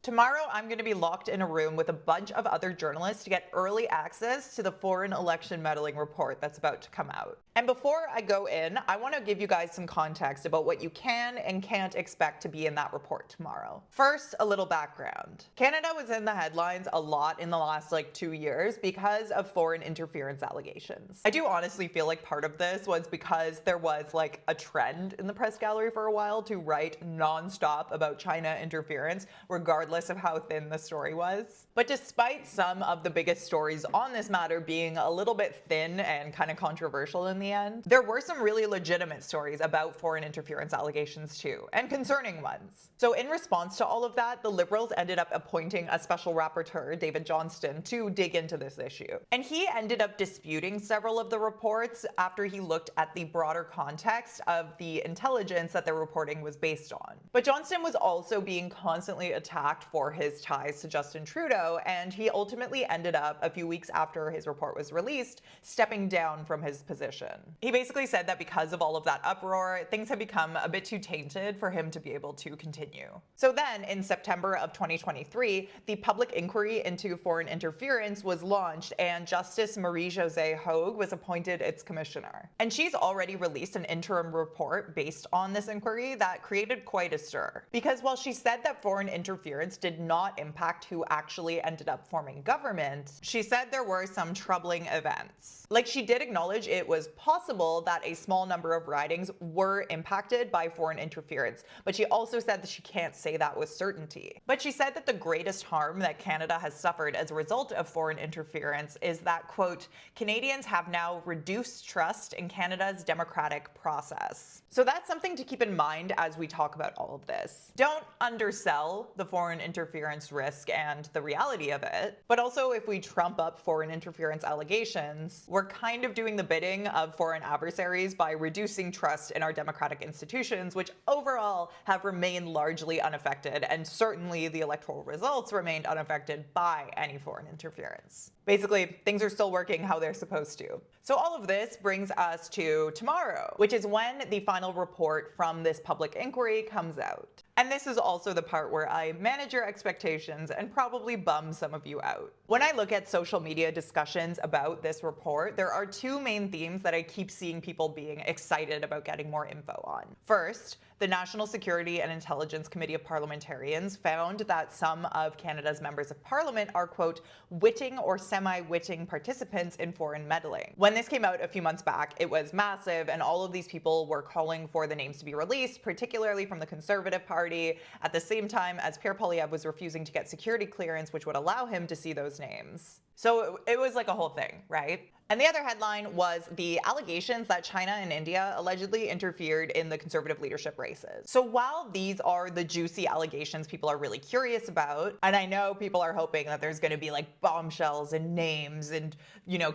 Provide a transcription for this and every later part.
Tomorrow, I'm going to be locked in a room with a bunch of other journalists to get early access to the foreign election meddling report that's about to come out. And before I go in, I want to give you guys some context about what you can and can't expect to be in that report tomorrow. First, a little background. Canada was in the headlines a lot in the last 2 years because of foreign interference allegations. I do honestly feel like part of this was because there was a trend in the press gallery for a while to write nonstop about China interference, regardless of how thin the story was. But despite some of the biggest stories on this matter being a little bit thin and kind of controversial in the end, there were some really legitimate stories about foreign interference allegations too, and concerning ones. So in response to all of that, the Liberals ended up appointing a special rapporteur, David Johnston, to dig into this issue. And he ended up disputing several of the reports after he looked at the broader context of the intelligence that their reporting was based on. But Johnston was also being constantly attacked for his ties to Justin Trudeau, and he ultimately ended up, a few weeks after his report was released, stepping down from his position. He basically said that because of all of that uproar, things had become a bit too tainted for him to be able to continue. So then, in September of 2023, the public inquiry into foreign interference was launched, and Justice Marie-Josée Hogue was appointed its commissioner. And she's already released an interim report based on this inquiry that created quite a stir. Because while she said that foreign interference did not impact who actually ended up forming government, she said there were some troubling events. She did acknowledge it was possible that a small number of ridings were impacted by foreign interference, but she also said that she can't say that with certainty. But she said that the greatest harm that Canada has suffered as a result of foreign interference is that, quote, Canadians have now reduced trust in Canada's democratic process. So that's something to keep in mind as we talk about all of this. Don't undersell the foreign interference risk and the reality of it, but also if we trump up foreign interference allegations, we're kind of doing the bidding of foreign adversaries by reducing trust in our democratic institutions, which overall have remained largely unaffected, and certainly the electoral results remained unaffected by any foreign interference. Basically, things are still working how they're supposed to. So all of this brings us to tomorrow, which is when the final report from this public inquiry comes out. And this is also the part where I manage your expectations and probably bum some of you out. When I look at social media discussions about this report, there are two main themes that I keep seeing people being excited about getting more info on. First, the National Security and Intelligence Committee of Parliamentarians found that some of Canada's members of parliament are, quote, witting or semi-witting participants in foreign meddling. When this came out a few months back, it was massive, and all of these people were calling for the names to be released, particularly from the Conservative Party, at the same time as Pierre Poilievre was refusing to get security clearance, which would allow him to see those names. So it was like a whole thing, right? And the other headline was the allegations that China and India allegedly interfered in the Conservative leadership races. So while these are the juicy allegations people are really curious about, and I know people are hoping that there's going to be bombshells and names and,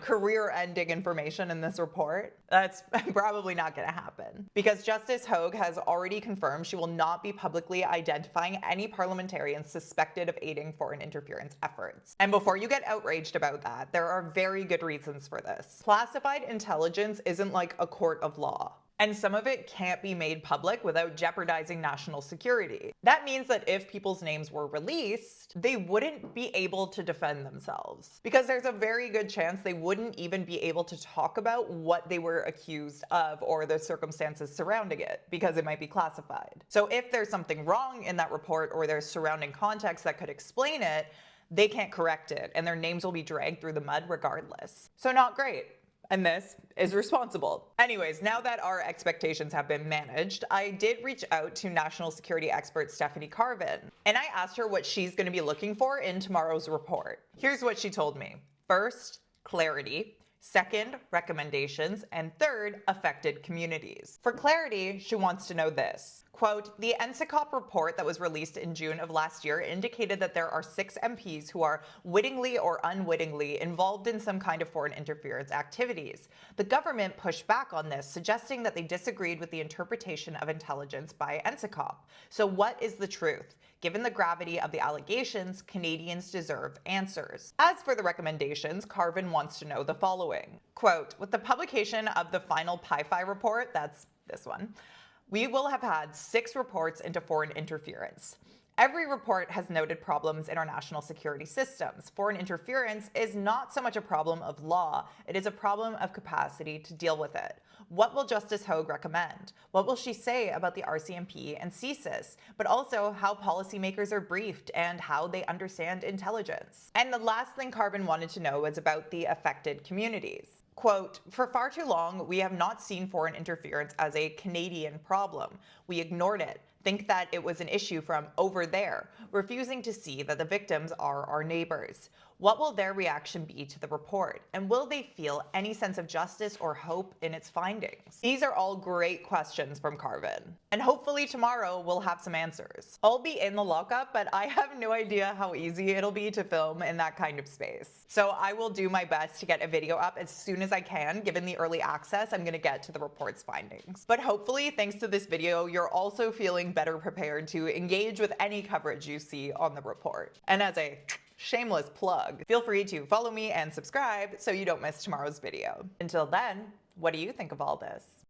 career-ending information in this report, that's probably not going to happen. Because Justice Hogue has already confirmed she will not be publicly identifying any parliamentarians suspected of aiding foreign interference efforts. And before you get outraged about that, there are very good reasons for this. Classified intelligence isn't like a court of law, and some of it can't be made public without jeopardizing national security. That means that if people's names were released, they wouldn't be able to defend themselves, because there's a very good chance they wouldn't even be able to talk about what they were accused of or the circumstances surrounding it, because it might be classified. So if there's something wrong in that report or there's surrounding context that could explain it, they can't correct it, and their names will be dragged through the mud regardless. So not great. And this is responsible. Anyways, now that our expectations have been managed, I did reach out to national security expert Stephanie Carvin, and I asked her what she's going to be looking for in tomorrow's report. Here's what she told me. First, clarity. Second, recommendations. And third, affected communities. For clarity, she wants to know this. Quote, the NSICOP report that was released in June of last year indicated that there are 6 MPs who are wittingly or unwittingly involved in some kind of foreign interference activities. The government pushed back on this, suggesting that they disagreed with the interpretation of intelligence by NSICOP. So what is the truth? Given the gravity of the allegations, Canadians deserve answers. As for the recommendations, Carvin wants to know the following. Quote, with the publication of the final PI-FI report, that's this one, we will have had 6 reports into foreign interference. Every report has noted problems in our national security systems. Foreign interference is not so much a problem of law, it is a problem of capacity to deal with it. What will Justice Hogue recommend? What will she say about the RCMP and CSIS? But also how policymakers are briefed and how they understand intelligence. And the last thing Carvin wanted to know was about the affected communities. Quote, "For far too long, we have not seen foreign interference as a Canadian problem. We ignored it, think that it was an issue from over there, refusing to see that the victims are our neighbors. What will their reaction be to the report? And will they feel any sense of justice or hope in its findings?" These are all great questions from Carvin. And hopefully tomorrow we'll have some answers. I'll be in the lockup, but I have no idea how easy it'll be to film in that kind of space. So I will do my best to get a video up as soon as I can. Given the early access, I'm gonna get to the report's findings. But hopefully, thanks to this video, you're also feeling better prepared to engage with any coverage you see on the report. And as a shameless plug, feel free to follow me and subscribe so you don't miss tomorrow's video. Until then, what do you think of all this?